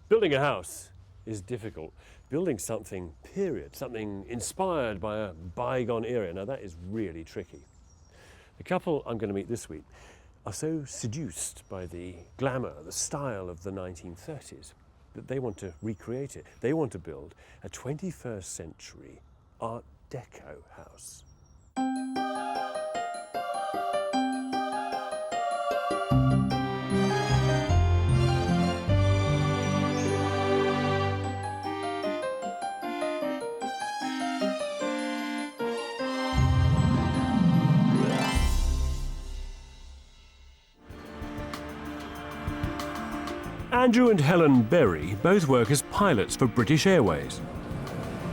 Building a house is difficult. Building something period, something inspired by a bygone era, now that is really tricky. The couple I'm going to meet this week are so seduced by the glamour, the style of the 1930s that they want to recreate it. They want to build a 21st century Art Deco house. Andrew and Helen Berry both work as pilots for British Airways.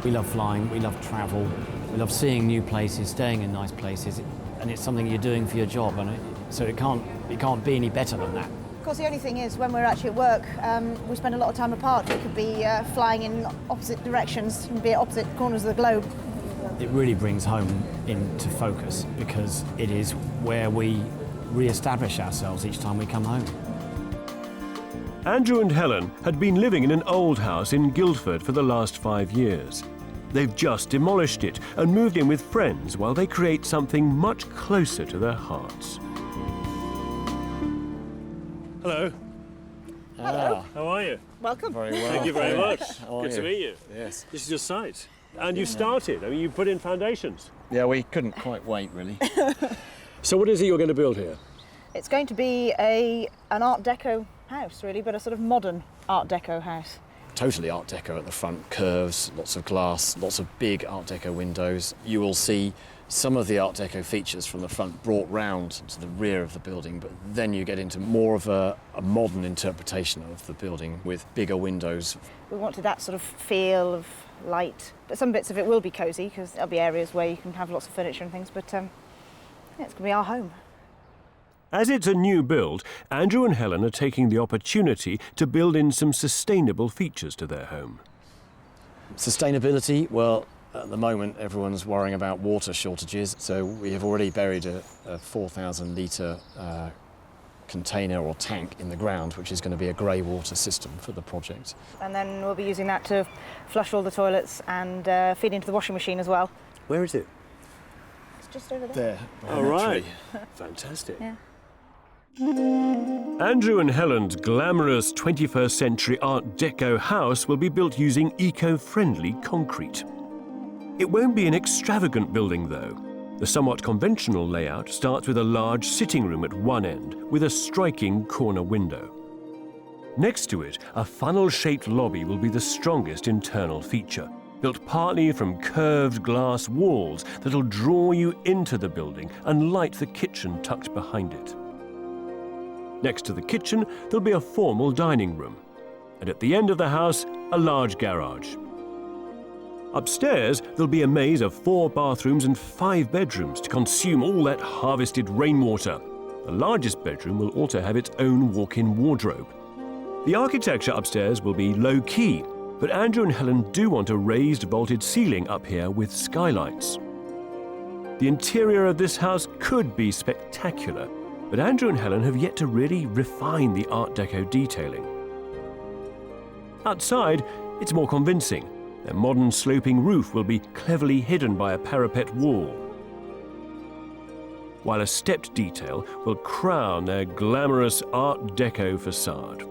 We love flying, we love travel, we love seeing new places, staying in nice places, and it's something you're doing for your job, and so it can't be any better than that. Of course, the only thing is, when we're actually at work, we spend a lot of time apart. We could be flying in opposite directions, be at opposite corners of the globe. It really brings home into focus, because it is where we re-establish ourselves each time we come home. Andrew and Helen had been living in an old house in Guildford for the last 5 years. They've just demolished it and moved in with friends while they create something much closer to their hearts. Hello. Hello. How are you? Welcome. Very well. Thank you very much. How are Good to you? meet you. Yes. This is your site. And you started. I mean, you put in foundations. Yeah, we couldn't quite wait, really. So what is it you're going to build here? It's going to be an Art Deco house, really, but a sort of modern Art Deco house. Totally Art Deco at the front, curves, lots of glass, lots of big Art Deco windows. You will see some of the Art Deco features from the front brought round to the rear of the building, but then you get into more of a modern interpretation of the building with bigger windows. We wanted that sort of feel of light, but some bits of it will be cosy, because there'll be areas where you can have lots of furniture and things, but yeah, it's going to be our home. As it's a new build, Andrew and Helen are taking the opportunity to build in some sustainable features to their home. Sustainability, well, at the moment everyone's worrying about water shortages, so we have already buried a 4,000 litre container or tank in the ground, which is going to be a grey water system for the project. And then we'll be using that to flush all the toilets and feed into the washing machine as well. Where is it? It's just over there. There. All right. Fantastic. Yeah. Andrew and Helen's glamorous 21st century Art Deco house will be built using eco-friendly concrete. It won't be an extravagant building, though. The somewhat conventional layout starts with a large sitting room at one end with a striking corner window. Next to it, a funnel-shaped lobby will be the strongest internal feature, built partly from curved glass walls that'll draw you into the building and light the kitchen tucked behind it. Next to the kitchen, there'll be a formal dining room, and at the end of the house, a large garage. Upstairs, there'll be a maze of 4 bathrooms and 5 bedrooms to consume all that harvested rainwater. The largest bedroom will also have its own walk-in wardrobe. The architecture upstairs will be low-key, but Andrew and Helen do want a raised vaulted ceiling up here with skylights. The interior of this house could be spectacular, but Andrew and Helen have yet to really refine the Art Deco detailing. Outside, it's more convincing. Their modern sloping roof will be cleverly hidden by a parapet wall, while a stepped detail will crown their glamorous Art Deco facade.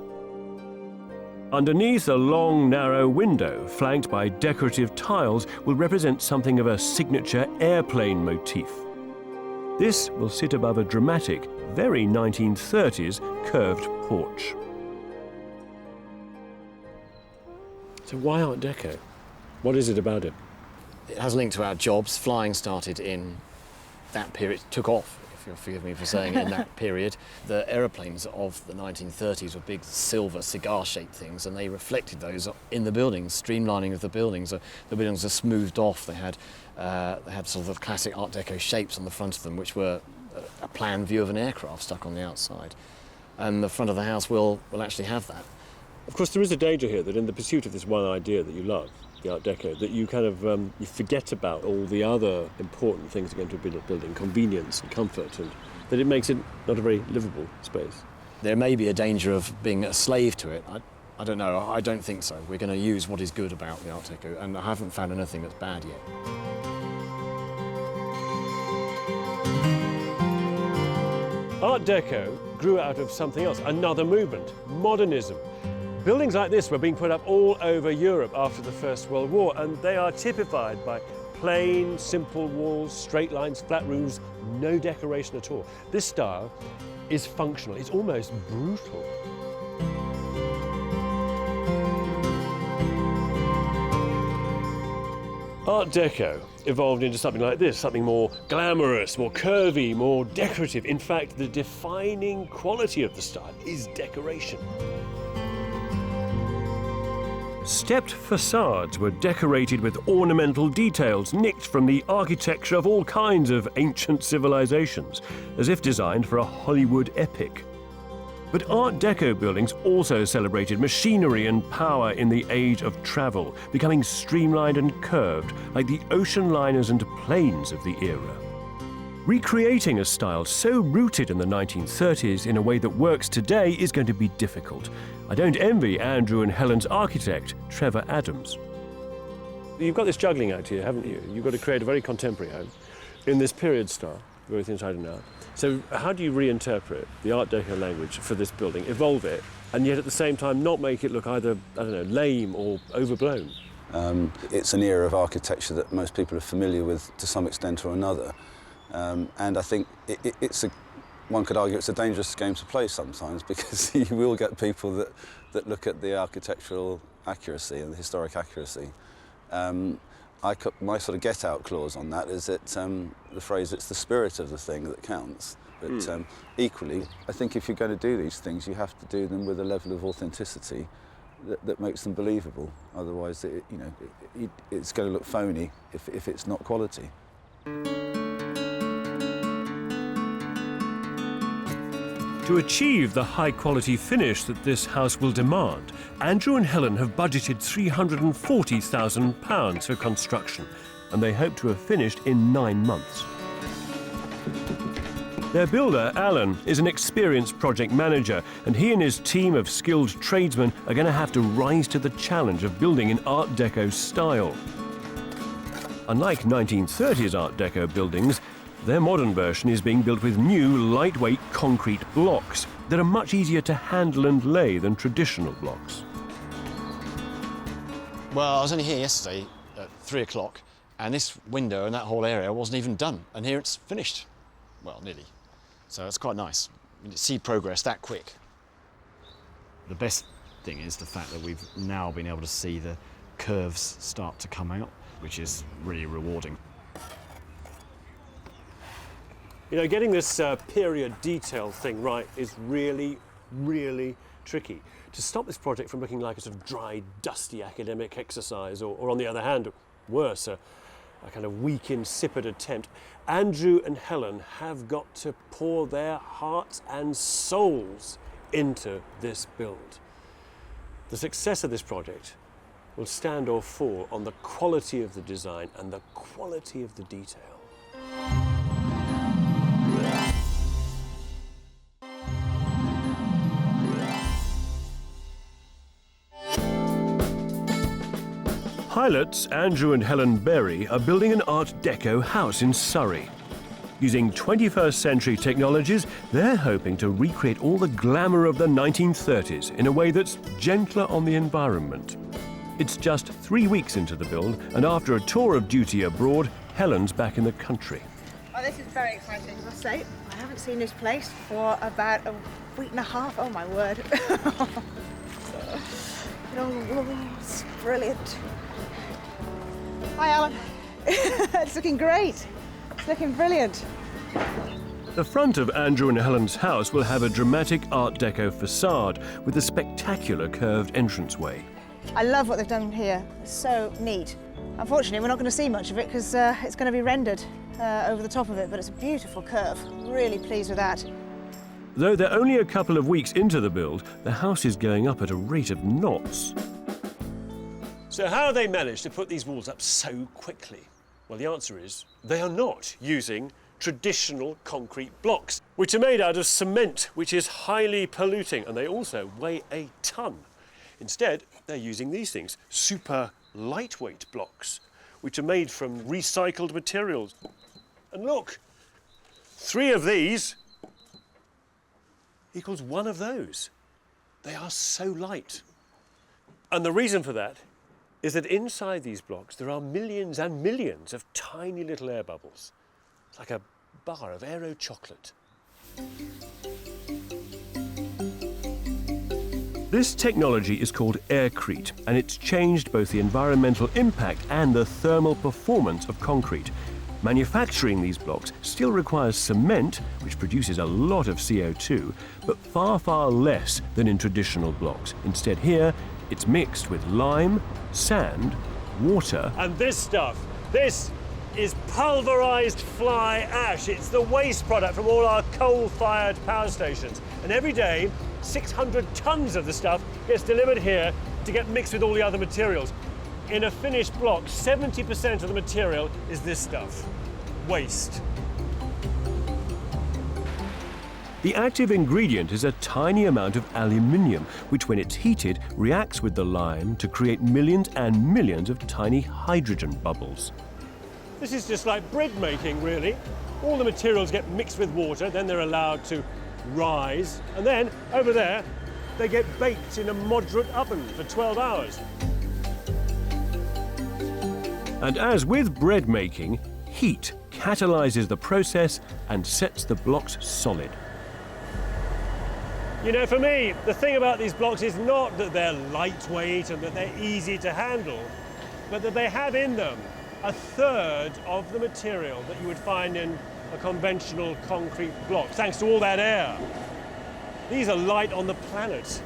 Underneath, a long, narrow window, flanked by decorative tiles, will represent something of a signature airplane motif. This will sit above a dramatic, very 1930s curved porch. So why Art Deco? What is it about it? It has a link to our jobs. Flying started in that period, took off, if you'll forgive me for saying it, in that period. The aeroplanes of the 1930s were big silver cigar-shaped things, and they reflected those in the buildings, streamlining of the buildings. The buildings are smoothed off. They had sort of classic Art Deco shapes on the front of them, which were a plan view of an aircraft stuck on the outside. And the front of the house will actually have that. Of course, there is a danger here that in the pursuit of this one idea that you love, the Art Deco, that you kind of you forget about all the other important things that go into a building, convenience and comfort, and that it makes it not a very livable space. There may be a danger of being a slave to it. I don't know, I don't think so. We're going to use what is good about the Art Deco, and I haven't found anything that's bad yet. Art Deco grew out of something else, another movement, modernism. Buildings like this were being put up all over Europe after the First World War, and they are typified by plain, simple walls, straight lines, flat roofs, no decoration at all. This style is functional, it's almost brutal. Art Deco evolved into something like this, something more glamorous, more curvy, more decorative. In fact, the defining quality of the style is decoration. Stepped facades were decorated with ornamental details nicked from the architecture of all kinds of ancient civilizations, as if designed for a Hollywood epic. But Art Deco buildings also celebrated machinery and power in the age of travel, becoming streamlined and curved like the ocean liners and planes of the era. Recreating a style so rooted in the 1930s in a way that works today is going to be difficult. I don't envy Andrew and Helen's architect, Trevor Adams. You've got this juggling act here, haven't you? You've got to create a very contemporary home in this period style, both inside and out. So how do you reinterpret the Art Deco language for this building, evolve it, and yet at the same time not make it look either, I don't know, lame or overblown? It's an era of architecture that most people are familiar with to some extent or another. And I think one could argue it's a dangerous game to play sometimes, because you will get people that look at the architectural accuracy and the historic accuracy. My sort of get-out clause on that is that the phrase, it's the spirit of the thing that counts. But equally, I think if you're going to do these things, you have to do them with a level of authenticity that makes them believable. Otherwise, it's going to look phony if it's not quality. To achieve the high-quality finish that this house will demand, Andrew and Helen have budgeted £340,000 for construction, and they hope to have finished in 9 months. Their builder, Alan, is an experienced project manager, and he and his team of skilled tradesmen are going to have to rise to the challenge of building in Art Deco style. Unlike 1930s Art Deco buildings, their modern version is being built with new, lightweight concrete blocks that are much easier to handle and lay than traditional blocks. Well, I was only here yesterday at 3 o'clock, and this window and that whole area wasn't even done, and here it's finished. Well, nearly. So it's quite nice. You see progress that quick. The best thing is the fact that we've now been able to see the curves start to come out, which is really rewarding. You know, getting this period detail thing right is really, really tricky. To stop this project from looking like a sort of dry, dusty academic exercise, or on the other hand, worse, a kind of weak, insipid attempt, Andrew and Helen have got to pour their hearts and souls into this build. The success of this project will stand or fall on the quality of the design and the quality of the detail. Pilots Andrew and Helen Berry are building an Art Deco house in Surrey. Using 21st century technologies, they're hoping to recreate all the glamour of the 1930s in a way that's gentler on the environment. It's just 3 weeks into the build, and after a tour of duty abroad, Helen's back in the country. Oh, this is very exciting, I must say. I haven't seen this place for about a week and a half. Oh, my word. Oh, it's brilliant. Hi, Alan. It's looking great. It's looking brilliant. The front of Andrew and Helen's house will have a dramatic Art Deco facade with a spectacular curved entranceway. I love what they've done here. It's so neat. Unfortunately, we're not going to see much of it because it's going to be rendered over the top of it, but it's a beautiful curve. Really pleased with that. Though they're only a couple of weeks into the build, the house is going up at a rate of knots. So how have they managed to put these walls up so quickly? Well, the answer is they are not using traditional concrete blocks, which are made out of cement, which is highly polluting, and they also weigh a ton. Instead, they're using these things, super lightweight blocks, which are made from recycled materials. And look, 3 of these equals 1 of those. They are so light. And the reason for that is that inside these blocks there are millions and millions of tiny little air bubbles. It's like a bar of aero chocolate. This technology is called aircrete, and it's changed both the environmental impact and the thermal performance of concrete. Manufacturing these blocks still requires cement, which produces a lot of CO2, but far, far less than in traditional blocks. Instead here, it's mixed with lime, sand, water... And this stuff, this is pulverised fly ash. It's the waste product from all our coal-fired power stations. And every day, 600 tonnes of the stuff gets delivered here to get mixed with all the other materials. In a finished block, 70% of the material is this stuff. Waste. The active ingredient is a tiny amount of aluminium, which when it's heated reacts with the lime to create millions and millions of tiny hydrogen bubbles. This is just like bread making, really. All the materials get mixed with water, then they're allowed to rise, and then, over there, they get baked in a moderate oven for 12 hours. And as with bread making, heat catalyzes the process and sets the blocks solid. You know, for me, the thing about these blocks is not that they're lightweight and that they're easy to handle, but that they have in them 1/3 of the material that you would find in a conventional concrete block, thanks to all that air. These are light on the planet.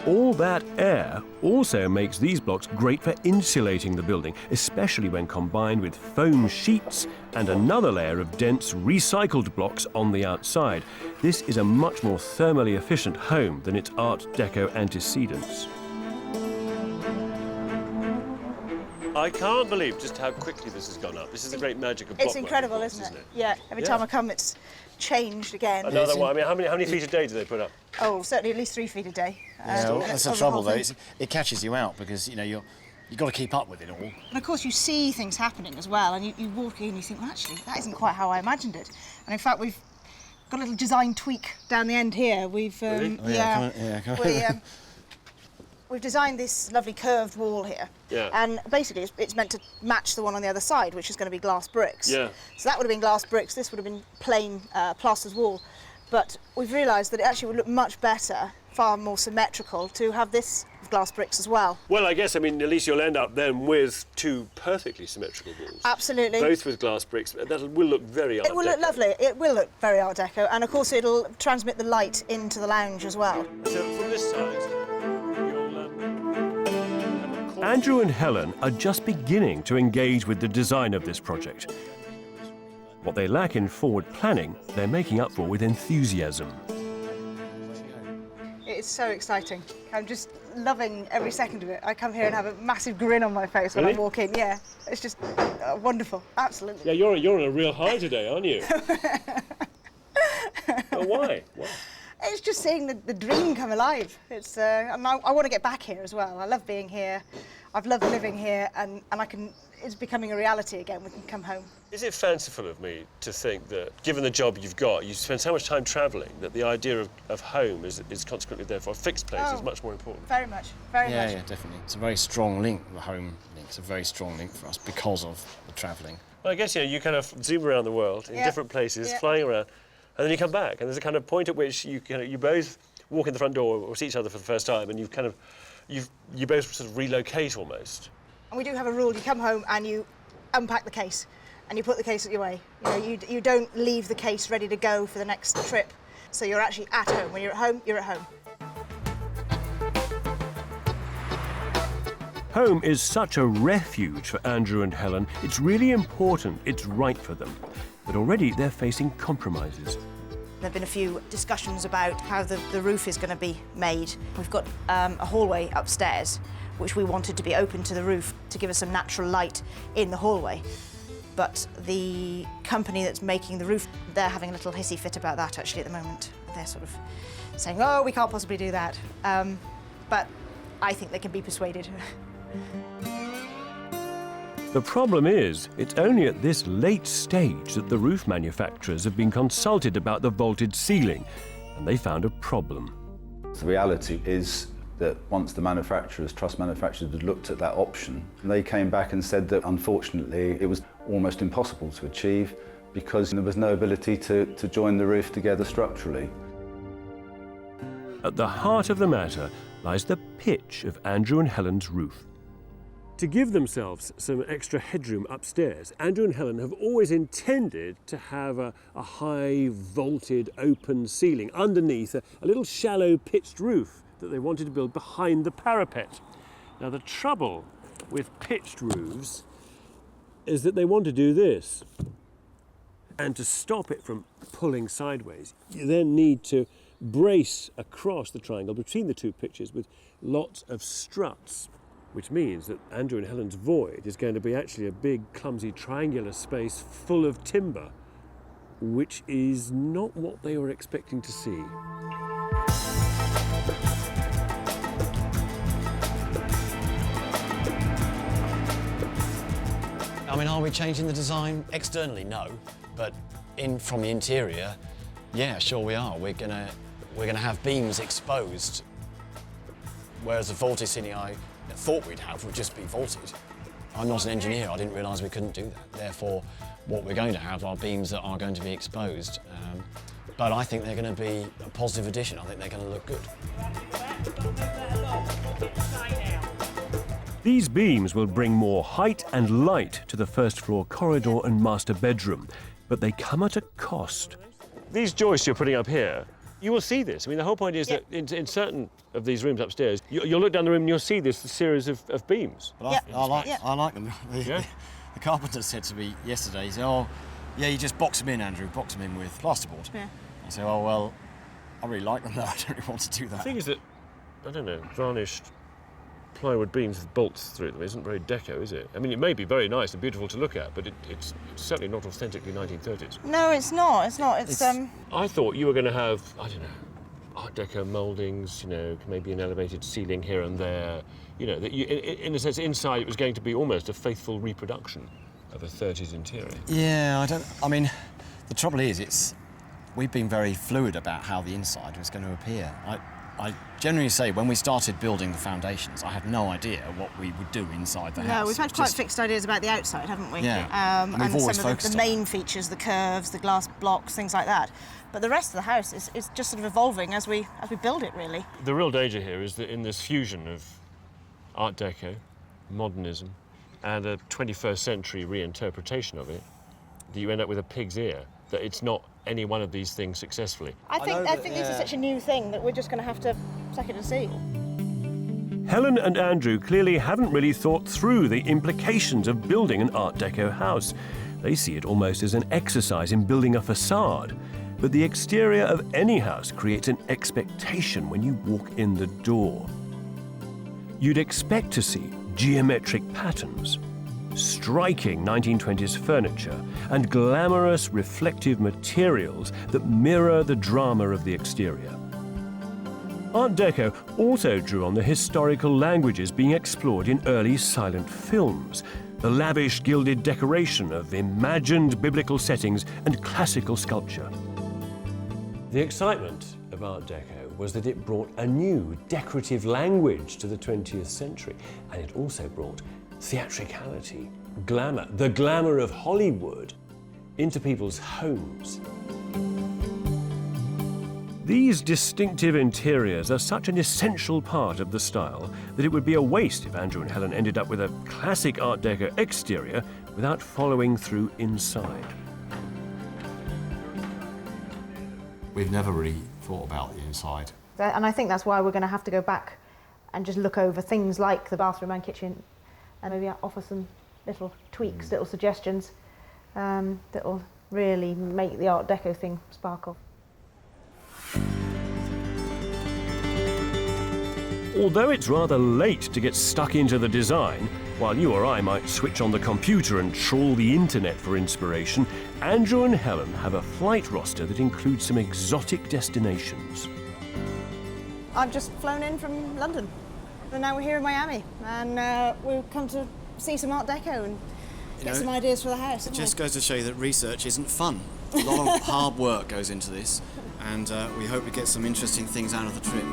All that air also makes these blocks great for insulating the building, especially when combined with foam sheets and another layer of dense recycled blocks on the outside. This is a much more thermally efficient home than its Art Deco antecedents. I can't believe just how quickly this has gone up. This is the great magic of block. It's incredible, isn't it? Yeah, every time I come it's changed again. Another one. I mean, how many feet a day do they put up? Oh, certainly at least 3 feet a day. Yeah, well, that's the trouble though. It catches you out because, you know, you've got to keep up with it all. And of course you see things happening as well, and you walk in and you think, well, actually, that isn't quite how I imagined it. And in fact, we've got a little design tweak down the end here. We've Really? Come on. We've designed this lovely curved wall here. Yeah. And basically it's meant to match the one on the other side, which is going to be glass bricks. Yeah. So that would have been glass bricks, this would have been plain plaster's wall. But we've realised that it actually would look much better, far more symmetrical, to have this glass bricks as well. Well, I guess, I mean, at least you'll end up then with 2 perfectly symmetrical walls. Absolutely. Both with glass bricks. That will look very Art Deco. It will look lovely. It will look very Art Deco. And of course it'll transmit the light into the lounge as well. So from this side, Andrew and Helen are just beginning to engage with the design of this project. What they lack in forward planning, they're making up for with enthusiasm. It's so exciting. I'm just loving every second of it. I come here and have a massive grin on my face when I walk in. Yeah, it's just wonderful, absolutely. Yeah, you're on a real high today, aren't you? Oh, why? It's just seeing the dream come alive. It's and I want to get back here as well. I love being here. I've loved living here, and it's becoming a reality again. We can come home. Is it fanciful of me to think that, given the job you've got, you spend so much time travelling, that the idea of home is consequently, therefore, a fixed place is much more important? Very much, very much. Yeah, definitely. It's a very strong link, the home link. It's a very strong link for us because of the travelling. Well, I guess, you kind of zoom around the world in different places, flying around, and then you come back, and there's a kind of point at which you both walk in the front door or see each other for the first time, and you both sort of relocate almost. And we do have a rule: you come home and you unpack the case, and you put the case away. You don't leave the case ready to go for the next trip. So you're actually at home. When you're at home, you're at home. Home is such a refuge for Andrew and Helen. It's really important. It's right for them. But already they're facing compromises. There have been a few discussions about how the roof is going to be made. We've got a hallway upstairs, which we wanted to be open to the roof to give us some natural light in the hallway. But the company that's making the roof, they're having a little hissy fit about that actually at the moment. They're sort of saying, oh, we can't possibly do that. But I think they can be persuaded. The problem is, it's only at this late stage that the roof manufacturers have been consulted about the vaulted ceiling, and they found a problem. The reality is that once the truss manufacturers had looked at that option, they came back and said that unfortunately it was almost impossible to achieve because there was no ability to join the roof together structurally. At the heart of the matter lies the pitch of Andrew and Helen's roof. To give themselves some extra headroom upstairs, Andrew and Helen have always intended to have a high vaulted open ceiling underneath a little shallow pitched roof that they wanted to build behind the parapet. Now the trouble with pitched roofs is that they want to do this. And to stop it from pulling sideways, you then need to brace across the triangle between the two pitches with lots of struts, which means that Andrew and Helen's void is going to be actually a big, clumsy, triangular space full of timber, which is not what they were expecting to see. I mean, are we changing the design? Externally, no, but from the interior, yeah, sure we are. We're gonna have beams exposed, whereas the vaulted ceiling I thought we'd have would just be vaulted. I'm not an engineer, I didn't realise we couldn't do that. Therefore, what we're going to have are beams that are going to be exposed. But I think they're going to be a positive addition. I think they're going to look good. These beams will bring more height and light to the first floor corridor and master bedroom, but they come at a cost. These joists you're putting up here, you will see this. I mean, the whole point is that in certain of these rooms upstairs, you'll look down the room and you'll see this series of beams. Well, I like them. The carpenter said to me yesterday, he said, oh, yeah, you just box them in, Andrew, box them in with plasterboard. Yeah. I said, oh, well, I really like them, though. I don't really want to do that. The thing is that, I don't know, varnished plywood beams with bolts through them isn't very deco, is it? I mean, it may be very nice and beautiful to look at, but it's certainly not authentically 1930s. No, it's not. It's not. I thought you were going to have, I don't know, Art Deco mouldings, you know, maybe an elevated ceiling here and there. You know, that you, in a sense, inside it was going to be almost a faithful reproduction of a 30s interior. Yeah, I mean, the trouble is, we've been very fluid about how the inside was going to appear. I generally say when we started building the foundations, I had no idea what we would do inside the house. No, we've had quite fixed ideas about the outside, haven't we? Yeah. And we've always some of the main features, the curves, the glass blocks, things like that. But the rest of the house is just sort of evolving as we build it, really. The real danger here is that in this fusion of Art Deco, modernism, and a 21st century reinterpretation of it, that you end up with a pig's ear, that it's not any one of these things successfully. I think this is such a new thing that we're just going to have to suck it and see. Helen and Andrew clearly haven't really thought through the implications of building an Art Deco house. They see it almost as an exercise in building a facade. But the exterior of any house creates an expectation when you walk in the door. You'd expect to see geometric patterns, striking 1920s furniture, and glamorous reflective materials that mirror the drama of the exterior. Art Deco also drew on the historical languages being explored in early silent films, the lavish gilded decoration of imagined biblical settings and classical sculpture. The excitement of Art Deco was that it brought a new decorative language to the 20th century, and it also brought theatricality, glamour, the glamour of Hollywood, into people's homes. These distinctive interiors are such an essential part of the style that it would be a waste if Andrew and Helen ended up with a classic Art Deco exterior without following through inside. We've never really thought about the inside. And I think that's why we're going to have to go back and just look over things like the bathroom and kitchen and maybe offer some little tweaks, little suggestions that will really make the Art Deco thing sparkle. Although it's rather late to get stuck into the design, While you or I might switch on the computer and trawl the internet for inspiration, Andrew and Helen have a flight roster that includes some exotic destinations. I've just flown in from London, and now we're here in Miami, and we've come to see some Art Deco and get some ideas for the house. It just goes to show you that research isn't fun. A lot of hard work goes into this, and we hope we get some interesting things out of the trip.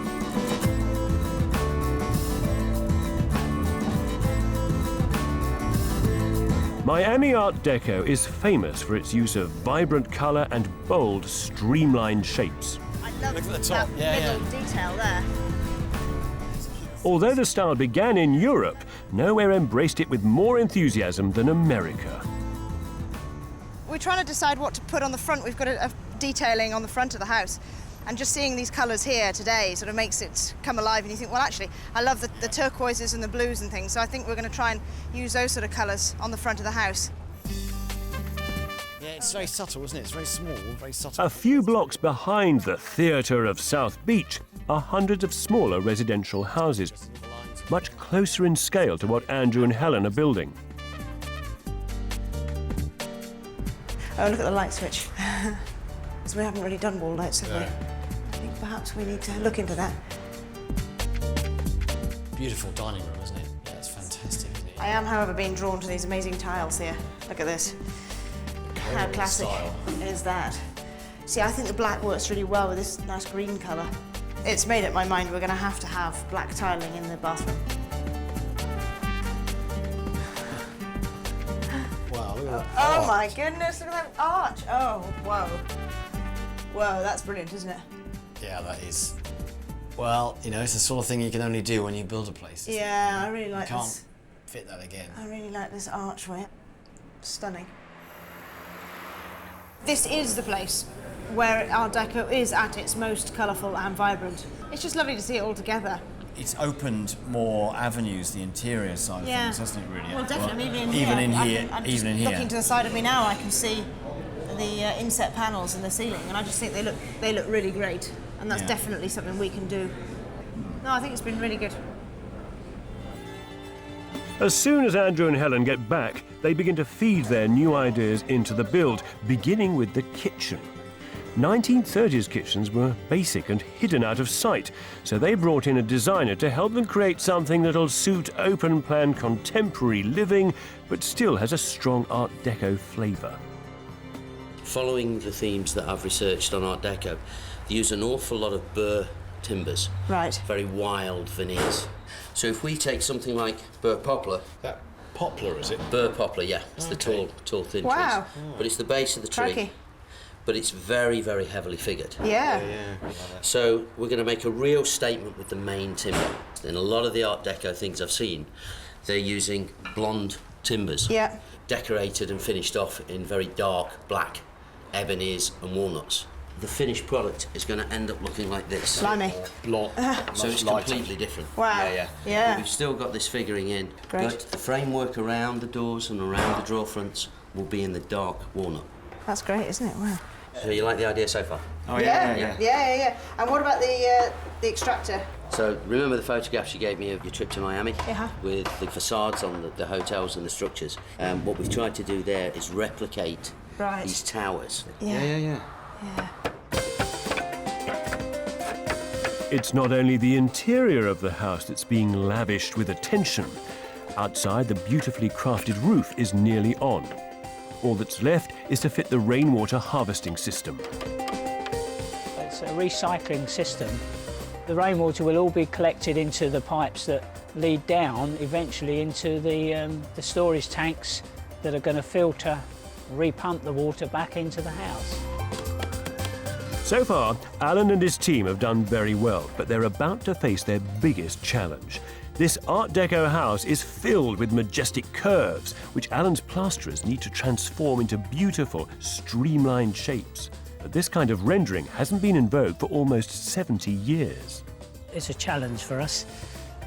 Miami Art Deco is famous for its use of vibrant colour and bold, streamlined shapes. I love Look at the top. that middle detail there. Although the style began in Europe, nowhere embraced it with more enthusiasm than America. We're trying to decide what to put on the front. We've got a detailing on the front of the house, and just seeing these colours here today sort of makes it come alive, and you think, well, actually, I love the turquoises and the blues and things, so I think we're going to try and use those sort of colours on the front of the house. Yeah, it's very subtle, isn't it? It's very small, very subtle. A few blocks behind the theatre of South Beach are hundreds of smaller residential houses, much closer in scale to what Andrew and Helen are building. Oh, look at the light switch. Because we haven't really done wall lights, have we? I think perhaps we need to look into that. Beautiful dining room, isn't it? Yeah, it's fantastic, isn't it? I am, however, being drawn to these amazing tiles here. Look at this. How classic is that? See, I think the black works really well with this nice green colour. It's made up my mind we're going to have black tiling in the bathroom. Wow, look at that. Oh my goodness, look at that arch. Oh, whoa. Whoa, that's brilliant, isn't it? Yeah, that is. Well, you know, it's the sort of thing you can only do when you build a place. Yeah, I really like You can't this. fit that again. I really like this archway. Stunning. This is the place where Art Deco is at its most colourful and vibrant. It's just lovely to see it all together. It's opened more avenues, the interior side of things, hasn't it, really? Well, definitely, even even in here. here. I'm Even just in here. looking to the side of me now, I can see the inset panels in the ceiling, and I just think they look really great, and that's Yeah. definitely something we can do. No, I think it's been really good. As soon as Andrew and Helen get back, they begin to feed their new ideas into the build, beginning with the kitchen. 1930s kitchens were basic and hidden out of sight, so they brought in a designer to help them create something that'll suit open-plan contemporary living, but still has a strong Art Deco flavour. Following the themes that I've researched on Art Deco, they use an awful lot of burr timbers. Right. Very wild veneers. So if we take something like burr poplar... That poplar, is it? Burr poplar, yeah. It's the tall, thin Wow. trees. But it's the base of the tree. Crikey. But it's very, very heavily figured. Yeah. So we're going to make a real statement with the main timber. In a lot of the Art Deco things I've seen, they're using blonde timbers. Yeah. Decorated and finished off in very dark black ebonies and walnuts. The finished product is going to end up looking like this. Blimey. So it's completely different. Wow. Yeah. But we've still got this figuring in. Great. But the framework around the doors and around the drawer fronts will be in the dark walnut. That's great, isn't it? Wow. So you like the idea so far? Oh, Yeah. And what about the extractor? So remember the photographs you gave me of your trip to Miami? Yeah. With the facades on the hotels and the structures. What we've tried to do there is replicate Right. these towers. Yeah. It's not only the interior of the house that's being lavished with attention. Outside, the beautifully crafted roof is nearly on. All that's left is to fit the rainwater harvesting system. It's a recycling system. The rainwater will all be collected into the pipes that lead down eventually into the storage tanks that are going to filter, repump the water back into the house. So far, Alan and his team have done very well, but they're about to face their biggest challenge. This Art Deco house is filled with majestic curves, which Alan's plasterers need to transform into beautiful, streamlined shapes. But this kind of rendering hasn't been in vogue for almost 70 years. It's a challenge for us.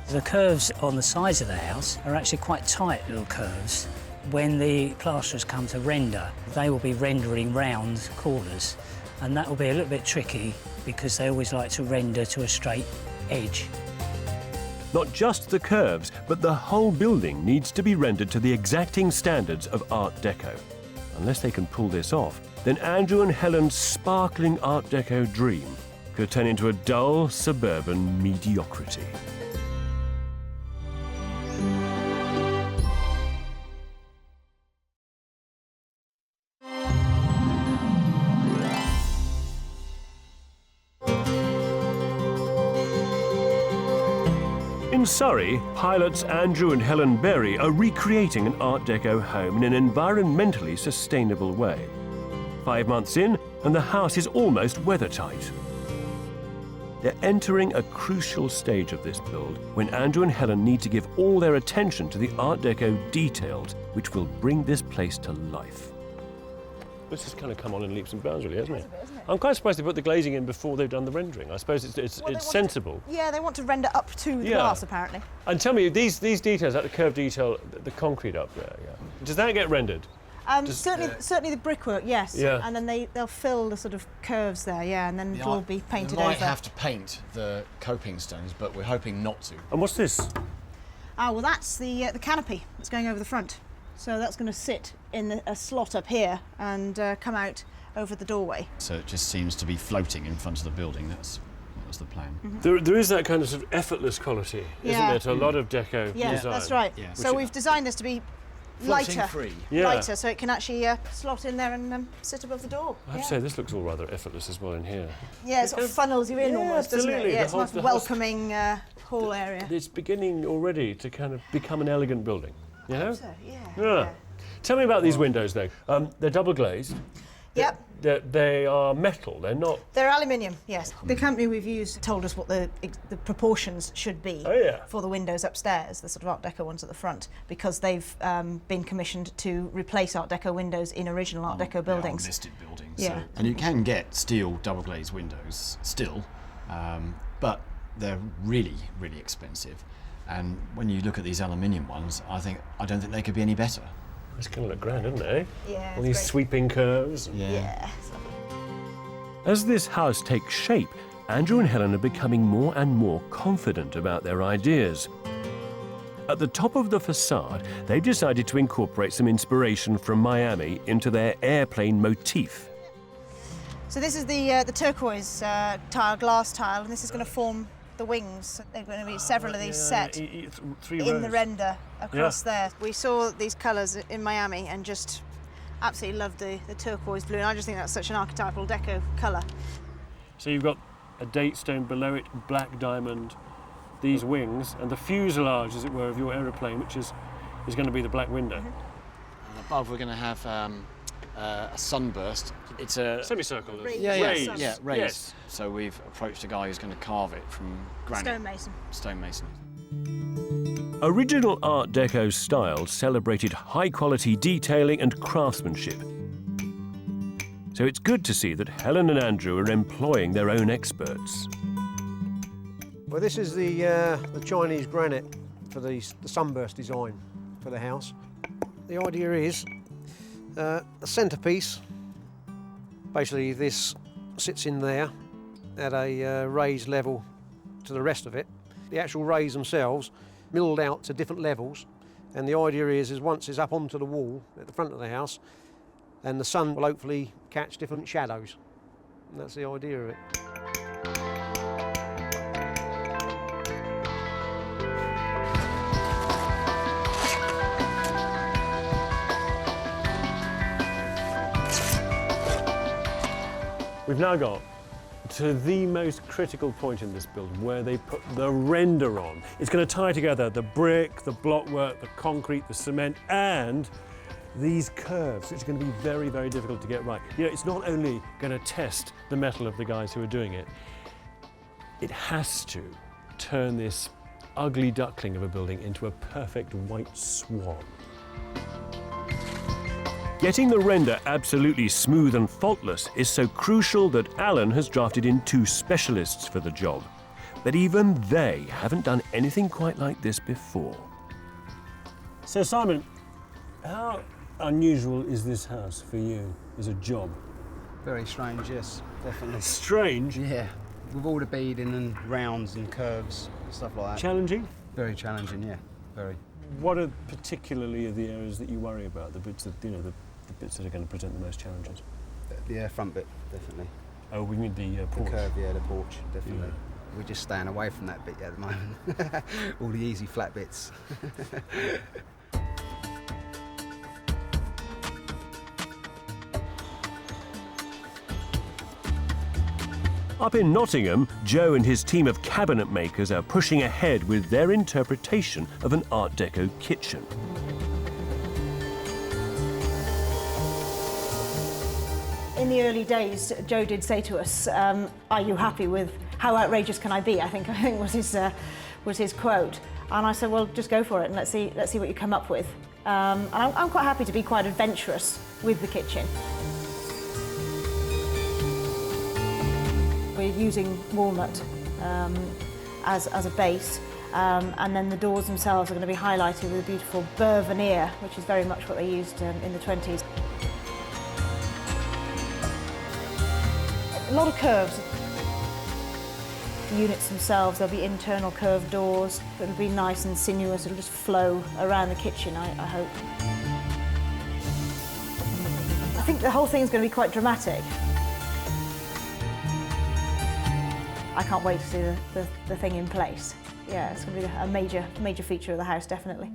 The curves on the sides of the house are actually quite tight little curves. When the plasterers come to render, they will be rendering round corners, and that will be a little bit tricky because they always like to render to a straight edge. Not just the curves, but the whole building needs to be rendered to the exacting standards of Art Deco. Unless they can pull this off, then Andrew and Helen's sparkling Art Deco dream could turn into a dull suburban mediocrity. In Surrey, pilots Andrew and Helen Berry are recreating an Art Deco home in an environmentally sustainable way. 5 months in, and the house is almost weather-tight. They're entering a crucial stage of this build when Andrew and Helen need to give all their attention to the Art Deco details which will bring this place to life. This has kind of come on in leaps and bounds, really, hasn't it? I'm quite surprised they put the glazing in before they've done the rendering. I suppose it's sensible. Yeah, they want to render up to the glass, apparently. And tell me, these details, like the curved detail, the concrete up there, does that get rendered? Certainly the brickwork, yes. Yeah. And then they'll fill the sort of curves there, and then it'll all be painted over. We might have to paint the coping stones, but we're hoping not to. And what's this? Well, that's the canopy that's going over the front. So that's going to sit in a slot up here and come out over the doorway. So it just seems to be floating in front of the building. That was the plan. Mm-hmm. There is that kind of, sort of effortless quality, isn't there, to a lot of Deco design? That's right. Yeah. So we've designed this to be lighter, free. lighter, so it can actually slot in there and sit above the door. I have to say, this looks all rather effortless as well in here. Yeah, it sort of funnels you in almost, doesn't it? absolutely. Yeah, it's a nice welcoming hall area. It's beginning already to kind of become an elegant building, you know? So, yeah. Tell me about these windows, though. They're double glazed. Yep. They are metal, they're not... They're aluminium, yes. The company we've used told us what the proportions should be for the windows upstairs, the sort of Art Deco ones at the front, because they've been commissioned to replace Art Deco windows in original Art Deco buildings. On listed buildings. Yeah. So, and you can get steel double glazed windows still, but they're really, really expensive. And when you look at these aluminium ones, I don't think they could be any better. It's going to look grand, isn't it, eh? Yeah. All these sweeping curves. Yeah. As this house takes shape, Andrew and Helen are becoming more and more confident about their ideas. At the top of the facade, they've decided to incorporate some inspiration from Miami into their airplane motif. So this is the turquoise glass tile, and this is going to form the wings. There are going to be several of these set in the render across there. We saw these colours in Miami and just absolutely loved the turquoise blue, and I just think that's such an archetypal Deco colour. So you've got a date stone below it, black diamond, these wings, and the fuselage, as it were, of your aeroplane, which is going to be the black window. And above we're going to have a sunburst. It's a semicircle. Raised. raised. Yes. So we've approached a guy who's going to carve it from granite. Stonemason. Original Art Deco style celebrated high-quality detailing and craftsmanship. So it's good to see that Helen and Andrew are employing their own experts. Well, this is the Chinese granite for the sunburst design for the house. The idea is a centrepiece. Basically, this sits in there at a raised level to the rest of it. The actual rays themselves milled out to different levels, and the idea is once it's up onto the wall at the front of the house, and the sun will hopefully catch different shadows. And that's the idea of it. We've now got to the most critical point in this build, where they put the render on. It's going to tie together the brick, the blockwork, the concrete, the cement, and these curves. It's going to be very, very difficult to get right. You know, it's not only going to test the metal of the guys who are doing it, it has to turn this ugly duckling of a building into a perfect white swan. Getting the render absolutely smooth and faultless is so crucial that Alan has drafted in 2 specialists for the job. But even they haven't done anything quite like this before. So Simon, how unusual is this house for you as a job? Very strange, yes, definitely. Strange? Yeah, with all the beading and rounds and curves and stuff like that. Challenging? Very challenging, yeah, very. What are particularly the areas that you worry about? The bits that, you know, the bits that are going to present the most challenges? The front bit, definitely. Oh, we need the porch. The curve, yeah, the porch, definitely. Yeah. We're just staying away from that bit at the moment. All the easy flat bits. Up in Nottingham, Joe and his team of cabinet makers are pushing ahead with their interpretation of an Art Deco kitchen. In the early days, Joe did say to us, "Are you happy with how outrageous can I be?" I think was his quote. And I said, "Well, just go for it and let's see what you come up with." And I'm quite happy to be quite adventurous with the kitchen. We're using walnut as a base, and then the doors themselves are going to be highlighted with a beautiful burr veneer, which is very much what they used in the 20s. A lot of curves. The units themselves, there'll be internal curved doors that'll be nice and sinuous. It'll just flow around the kitchen, I hope. I think the whole thing's going to be quite dramatic. I can't wait to see the thing in place. Yeah, it's going to be a major feature of the house, definitely.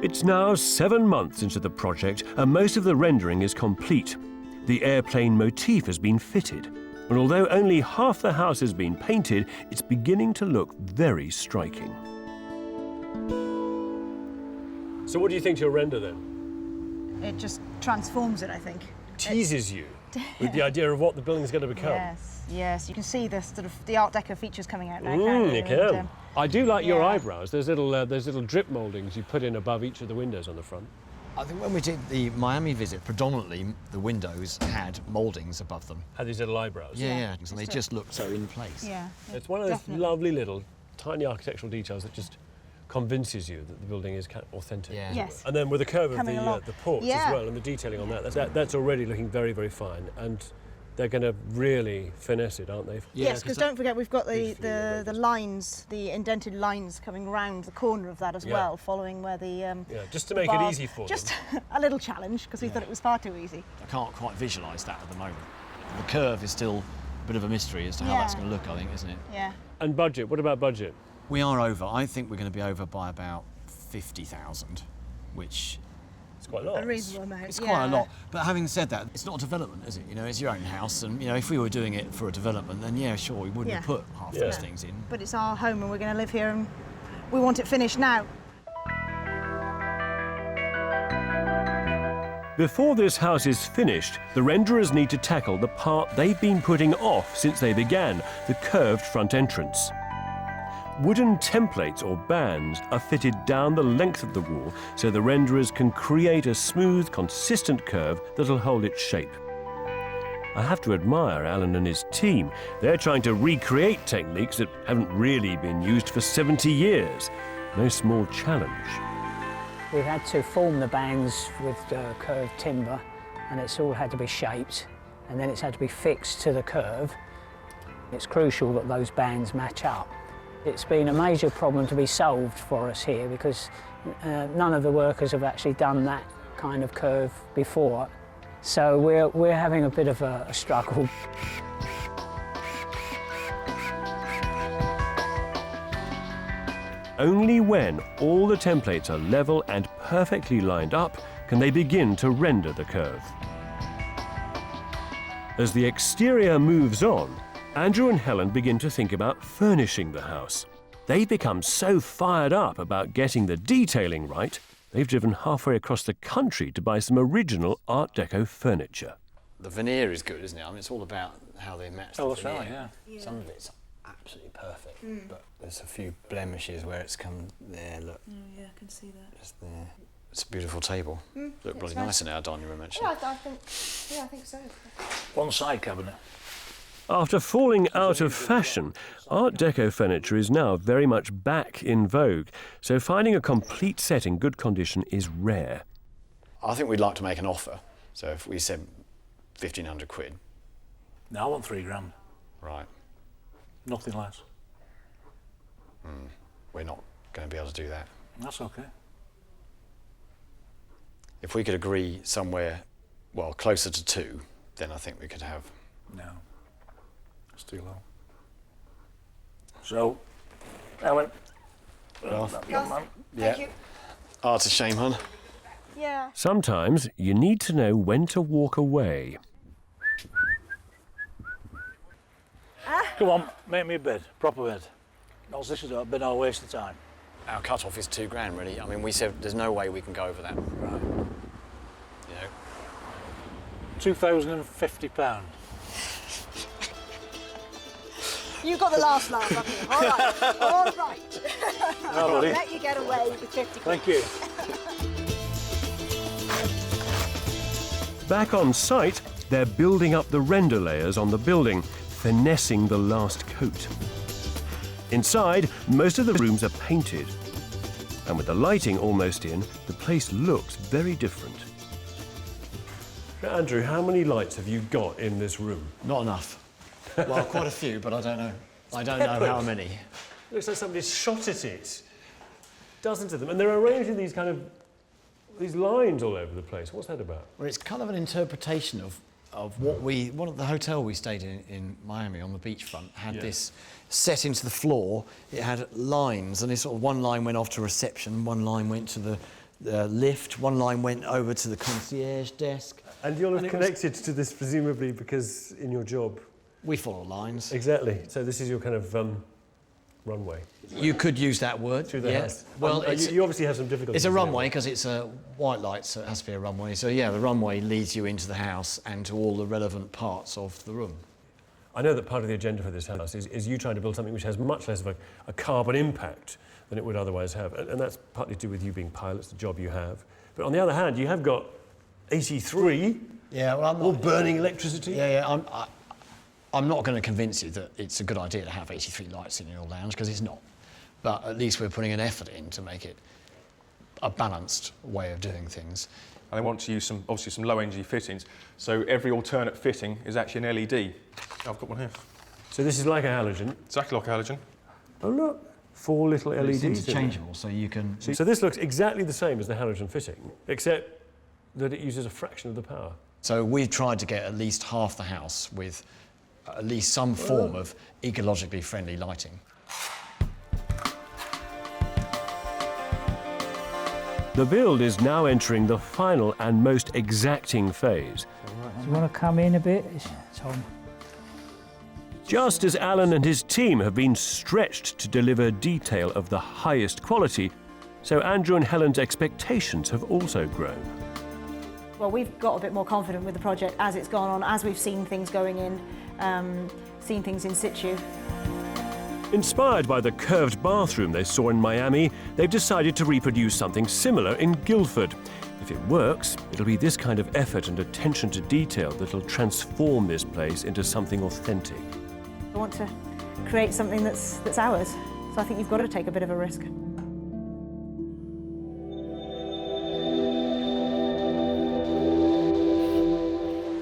It's now 7 months into the project and most of the rendering is complete. The airplane motif has been fitted, and although only half the house has been painted, it's beginning to look very striking. So what do you think to your render then? It just transforms it, I think. Teases you with the idea of what the building's going to become. Yes, you can see the sort of the Art Deco features coming out now. You can. And, I do like your yeah. eyebrows. There's little drip mouldings you put in above each of the windows on the front. I think when we did the Miami visit, predominantly the windows had mouldings above them. Had these little eyebrows. Yeah, and they just looked so in place. yeah, It's one of those definitely. lovely little tiny architectural details that just convinces you that the building is authentic. Yeah. Yes. And then with the curve of Coming along. the porch Yeah. as well, and the detailing on that's already looking very, very fine. And they're going to really finesse it, aren't they? Yes, because don't forget we've got the Beautifully lines, the indented lines coming round the corner of that as Yeah. well, following where the Yeah, just to make it bars- easy for just them. a little challenge because we thought it was far too easy. I can't quite visualise that at the moment. The curve is still a bit of a mystery as to how Yeah. that's going to look, I think, isn't it? Yeah. And budget, what about budget? We are over. I think we're going to be over by about 50,000, which It's quite a lot. A reasonable amount. it's quite a lot. But having said that, it's not a development, is it? You know, it's your own house, and you know, if we were doing it for a development, then yeah, sure, we wouldn't have Yeah. put half Yeah. these things in. But it's our home and we're going to live here and we want it finished now. Before this house is finished, the renderers need to tackle the part they've been putting off since they began, the curved front entrance. Wooden templates or bands are fitted down the length of the wall so the renderers can create a smooth, consistent curve that'll hold its shape. I have to admire Alan and his team. They're trying to recreate techniques that haven't really been used for 70 years. No small challenge. We've had to form the bands with curved timber, and it's all had to be shaped, and then it's had to be fixed to the curve. It's crucial that those bands match up. It's been a major problem to be solved for us here because none of the workers have actually done that kind of curve before. So we're having a bit of a struggle. Only when all the templates are level and perfectly lined up can they begin to render the curve. As the exterior moves on, Andrew and Helen begin to think about furnishing the house. They've become so fired up about getting the detailing right, they've driven halfway across the country to buy some original Art Deco furniture. The veneer is good, isn't it? I mean, it's all about how they match the that's veneer. right, yeah. Some of it's absolutely perfect, but there's a few blemishes where it's come there, look, Yeah, I can see that. just there. It's a beautiful table. Look bloody nice in our dining room, actually. Yeah, I think so. One side cabinet. After falling out of fashion, Art Deco furniture is now very much back in vogue, so finding a complete set in good condition is rare. I think we'd like to make an offer. So if we said 1,500 quid, No, I want £3 grand. Right. Nothing less. We're not going to be able to do that. That's okay. If we could agree somewhere, well, closer to 2, then I think we could have. No. It's too low. So, Ellen. Thank you. Oh, it's a shame, hon. Yeah. Sometimes you need to know when to walk away. Come on, make me a bed, proper bed. Else this has been our waste of time. Our cut-off is £2,000, really. I mean, we said there's no way we can go over that. Right. You know. £2,050. You got the last laugh, haven't you? All right, all right. No, buddy. Let you get away with 50 quid. Thank you. Back on site, they're building up the render layers on the building, finessing the last coat. Inside, most of the rooms are painted. And with the lighting almost in, the place looks very different. Andrew, how many lights have you got in this room? Not enough. Well, quite a few, but I don't know. I don't know how many. Looks like somebody's shot at it. Dozens of them. And they're arranged in these these lines all over the place. What's that about? Well, it's kind of an interpretation of one of the hotel we stayed in Miami on the beachfront had this set into the floor. It had lines, and this one line went off to reception, one line went to the lift, one line went over to the concierge desk. And you'll have connected to this presumably because in your job. We follow lines. Exactly. So this is your kind of runway. You could use that word. Through the house. Well, you obviously have some difficulties. It's a runway because it's a white light, so it has to be a runway. So yeah, the runway leads you into the house and to all the relevant parts of the room. I know that part of the agenda for this house is you trying to build something which has much less of a carbon impact than it would otherwise have. And that's partly to do with you being pilots, the job you have. But on the other hand, you have got 83. Yeah, well, I'm not, all burning electricity. Yeah, I'm not going to convince you that it's a good idea to have 83 lights in your lounge, because it's not. But at least we're putting an effort in to make it a balanced way of doing things. And they want to use obviously some low energy fittings. So every alternate fitting is actually an LED. I've got one here. So this is like a halogen. Exactly like a halogen. Oh look, 4 little LEDs. It's interchangeable, so you can... So this looks exactly the same as the halogen fitting, except that it uses a fraction of the power. So we've tried to get at least half the house with at least some form of ecologically friendly lighting. The build is now entering the final and most exacting phase. Do you want to come in a bit, Tom? Just as Alan and his team have been stretched to deliver detail of the highest quality, so Andrew and Helen's expectations have also grown. Well, we've got a bit more confident with the project as it's gone on, as we've seen things going in, seen things in situ. Inspired by the curved bathroom they saw in Miami, they've decided to reproduce something similar in Guildford. If it works, it'll be this kind of effort and attention to detail that'll transform this place into something authentic. I want to create something that's ours, so I think you've got to take a bit of a risk.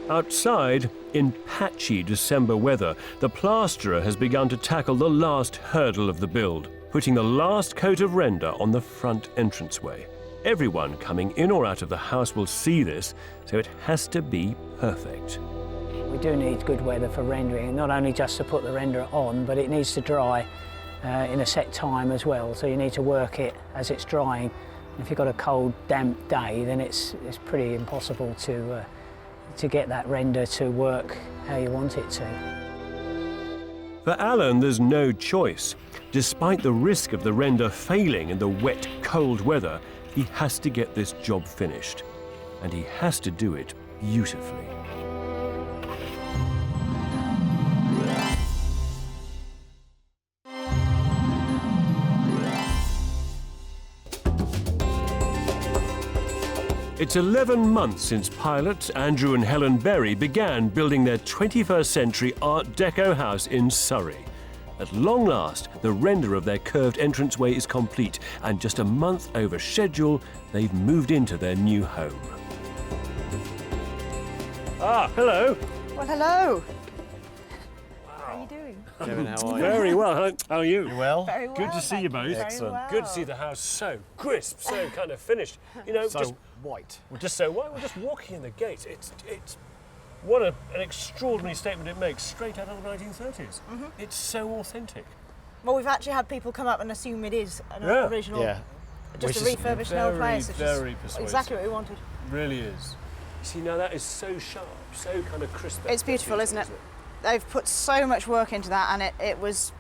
Outside, in patchy December weather, the plasterer has begun to tackle the last hurdle of the build, putting the last coat of render on the front entranceway. Everyone coming in or out of the house will see this, so it has to be perfect. We do need good weather for rendering, not only just to put the renderer on, but it needs to dry in a set time as well, so you need to work it as it's drying. If you've got a cold, damp day, then it's pretty impossible to get that render to work how you want it to. For Alan, there's no choice. Despite the risk of the render failing in the wet, cold weather, he has to get this job finished. And he has to do it beautifully. It's 11 months since pilots Andrew and Helen Berry began building their 21st century Art Deco house in Surrey. At long last, the render of their curved entranceway is complete, and just a month over schedule, they've moved into their new home. Ah, hello. Well, hello. Wow. doing? Kevin, how are you? Very well. How are you? You well? Very well. Good to see you thank both. Very Excellent. well. Good to see the house so crisp, so kind of finished. You know, So just white. so white. We're just walking in the gates. It's what an extraordinary statement it makes, straight out of the 1930s. It's so authentic. Well, we've actually had people come up and assume it is an Yeah. original, Yeah. just a Which is refurbished old place. Which very is persuasive. exactly what we wanted. Really is. You see, now that is so sharp, so kind of crisp. It's beautiful, isn't it? They've put so much work into that, and it was.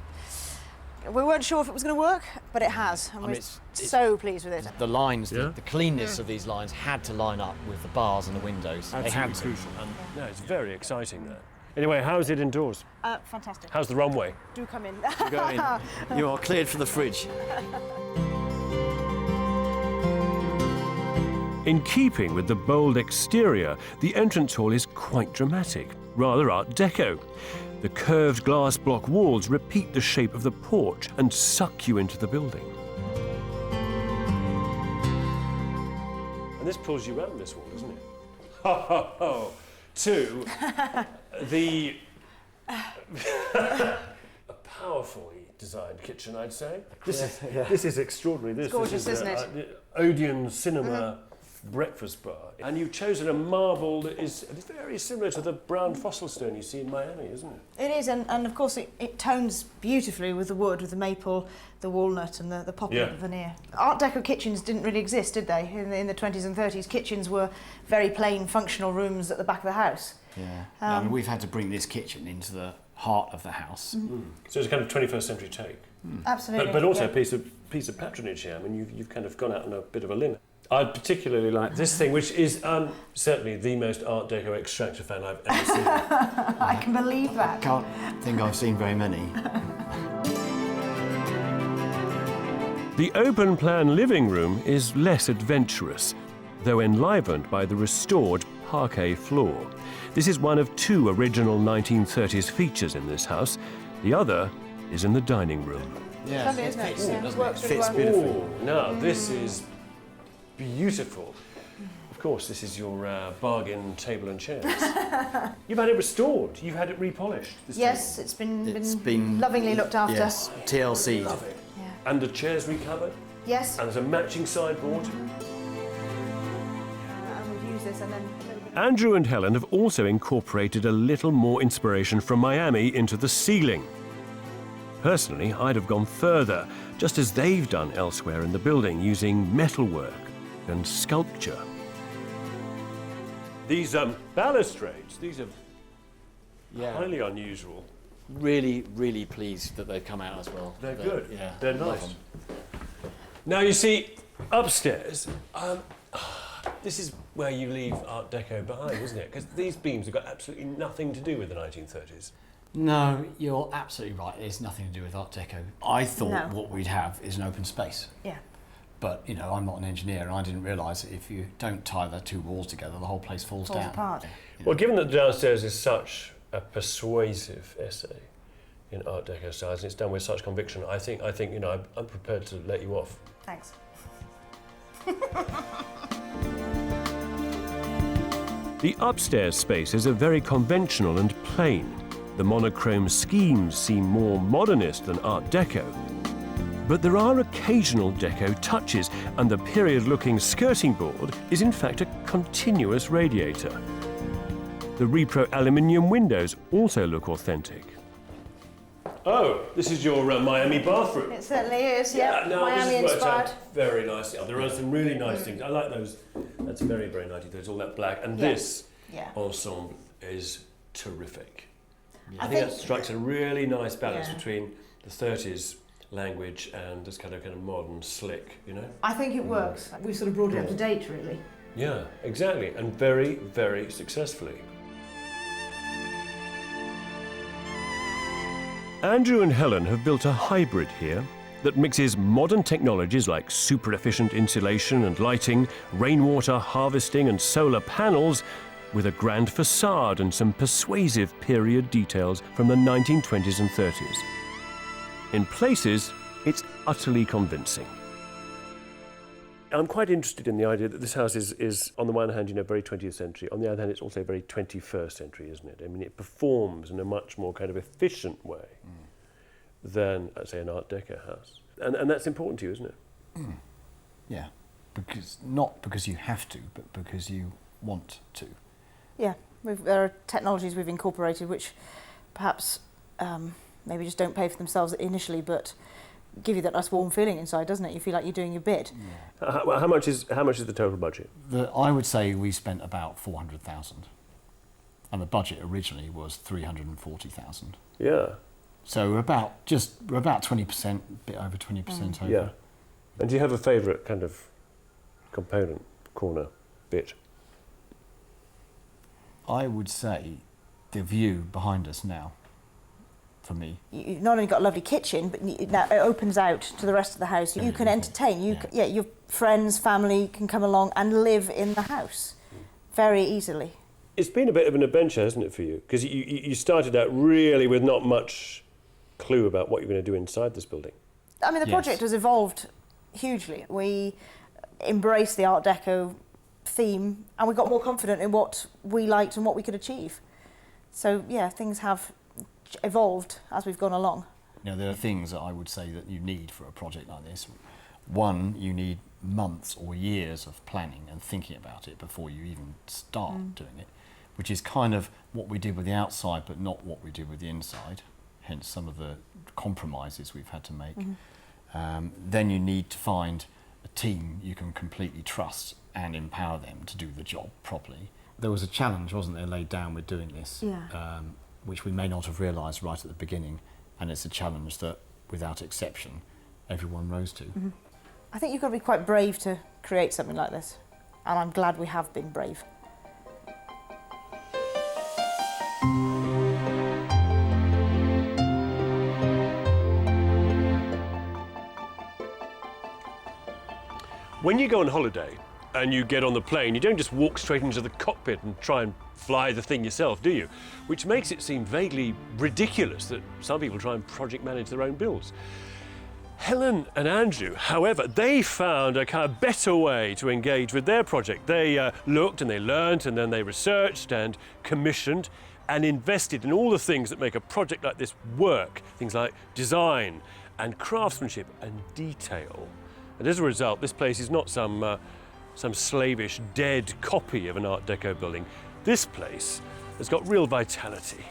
We weren't sure if it was going to work, but it has, and we're so pleased with it. The lines, Yeah. the cleanness of these lines had to line up with the bars and the windows. They had to. crucial. No, it's very exciting there. Anyway, how's it indoors? Fantastic. How's the runway? Do come in. Go in. You are cleared for the fridge. In keeping with the bold exterior, the entrance hall is quite dramatic, rather Art Deco. The curved glass block walls repeat the shape of the porch and suck you into the building. And this pulls you around this wall, doesn't it? Ho, ho, ho. To the a powerfully designed kitchen, I'd say. This is extraordinary. This gorgeous, is isn't it? Odeon cinema breakfast bar, and you've chosen a marble that is very similar to the brown fossil stone you see in Miami, isn't it? It is, and of course it tones beautifully with the wood, with the maple, the walnut and the poplar veneer. Art Deco kitchens didn't really exist, did they? In the 20s and 30s, kitchens were very plain, functional rooms at the back of the house. Yeah. I mean, we've had to bring this kitchen into the heart of the house. So it's a kind of 21st century take. Absolutely. But also yeah. a piece of patronage here. I mean, you've kind of gone out on a bit of a limb. I particularly like this thing, which is certainly the most Art Deco extractor fan I've ever seen. I can believe that. Can't think I've seen very many. The open-plan living room is less adventurous, though enlivened by the restored parquet floor. This is one of two original 1930s features in this house. The other is in the dining room. Yeah, Lovely, isn't it? Yeah, doesn't works it? really Fits well. beautifully. Now, this is beautiful. Of course, this is your bargain table and chairs. You've had it restored. You've had it repolished. This Yes, table. it's been lovingly looked after. Yes, TLC. Love it. Yeah. And the chairs recovered. Yes. And there's a matching sideboard. And we've used this and then. Andrew and Helen have also incorporated a little more inspiration from Miami into the ceiling. Personally, I'd have gone further, just as they've done elsewhere in the building, using metalwork and sculpture. These balustrades, these are highly unusual. Really, really pleased that they've come out as well. They're good. Yeah, They're love nice. them. Now you see, upstairs, this is where you leave Art Deco behind, isn't it? Because these beams have got absolutely nothing to do with the 1930s. No, you're absolutely right. There's nothing to do with Art Deco. I thought No. what we'd have is an open space. Yeah. But, you know, I'm not an engineer and I didn't realise that if you don't tie the two walls together, the whole place falls down. apart. You know. Well, given that downstairs is such a persuasive essay in Art Deco styles, and it's done with such conviction, I think you know, I'm prepared to let you off. Thanks. The upstairs spaces are very conventional and plain. The monochrome schemes seem more modernist than Art Deco. But there are occasional Deco touches, and the period-looking skirting board is in fact a continuous radiator. The repro aluminium windows also look authentic. Oh, this is your Miami bathroom. It certainly is, yeah. No, Miami this has worked inspired. out very nicely. There are some really nice things. I like those. That's very, very 1930s, all that black. And this ensemble is terrific. I think that strikes a really nice balance between the 30s language and this kind of modern slick, you know? I think it works. We've sort of brought it up to date, really. Yeah, exactly. And very, very successfully. Andrew and Helen have built a hybrid here that mixes modern technologies like super efficient insulation and lighting, rainwater harvesting and solar panels with a grand facade and some persuasive period details from the 1920s and 30s. In places, it's utterly convincing. I'm quite interested in the idea that this house is on the one hand, very 20th century. On the other hand, it's also very 21st century, isn't it? I mean, it performs in a much more kind of efficient way than, say, an Art Deco house. And that's important to you, isn't it? Yeah, not because you have to, but because you want to. Yeah, there are technologies we've incorporated which perhaps maybe just don't pay for themselves initially, but give you that nice warm feeling inside, doesn't it? You feel like you're doing your bit. Yeah. How much is the total budget? I would say we spent about 400,000, and the budget originally was 340,000. Yeah. So we're about 20%, a bit over 20% over. Yeah. And do you have a favourite kind of component, corner, bit? I would say the view behind us now. For me, you've not only got a lovely kitchen, but now it opens out to the rest of the house. You can entertain. Your friends, family can come along and live in the house very easily. It's been a bit of an adventure, hasn't it, for you? Because you started out really with not much clue about what you're going to do inside this building. I mean, the project has evolved hugely. We embraced the Art Deco theme, and we got more confident in what we liked and what we could achieve. So yeah, things have evolved as we've gone along. There are things that I would say that you need for a project like this. One, you need months or years of planning and thinking about it before you even start doing it, which is kind of what we did with the outside but not what we did with the inside, hence some of the compromises we've had to make. Then you need to find a team you can completely trust and empower them to do the job properly. There was a challenge, wasn't there, laid down with doing this, which we may not have realised right at the beginning, and it's a challenge that, without exception, everyone rose to. I think you've got to be quite brave to create something like this, and I'm glad we have been brave. When you go on holiday and you get on the plane, you don't just walk straight into the cockpit and try and fly the thing yourself, do you? Which makes it seem vaguely ridiculous that some people try and project manage their own builds. Helen and Andrew, however, they found a kind of better way to engage with their project. They looked and they learnt, and then they researched and commissioned and invested in all the things that make a project like this work. Things like design and craftsmanship and detail. And as a result, this place is not some slavish, dead copy of an Art Deco building. This place has got real vitality.